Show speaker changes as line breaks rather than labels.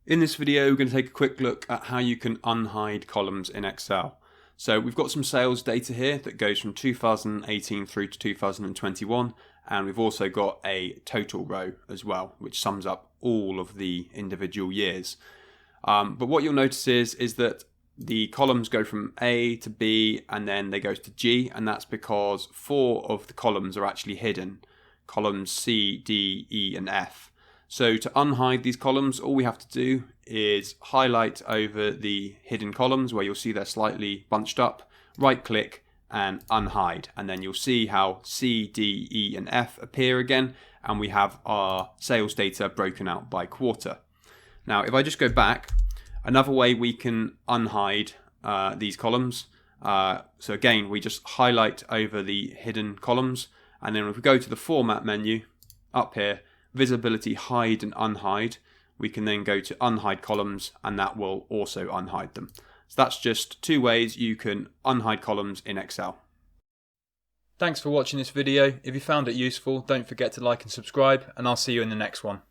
In this video, we're going to take a quick look at how you can unhide columns in Excel. So we've got some sales data here that goes from 2018 through to 2021, and we've also got a total row as well, which sums up all of the individual years. But what you'll notice is that the columns go from A to B and then they go to G, and that's because 4 of the columns are actually hidden, columns C, D, E and F. So to unhide these columns, all we have to do is highlight over the hidden columns where you'll see they're slightly bunched up, right click and unhide, and then you'll see how C, D, E and F appear again, and we have our sales data broken out by quarter. Now if I just go back, another way we can unhide these columns, so again we just highlight over the hidden columns, and then if we go to the format menu up here, visibility, hide and unhide, we can then go to unhide columns and that will also unhide them. So that's just 2 ways you can unhide columns in Excel. Thanks for watching this video. If you found it useful, don't forget to like and subscribe, and I'll see you in the next one.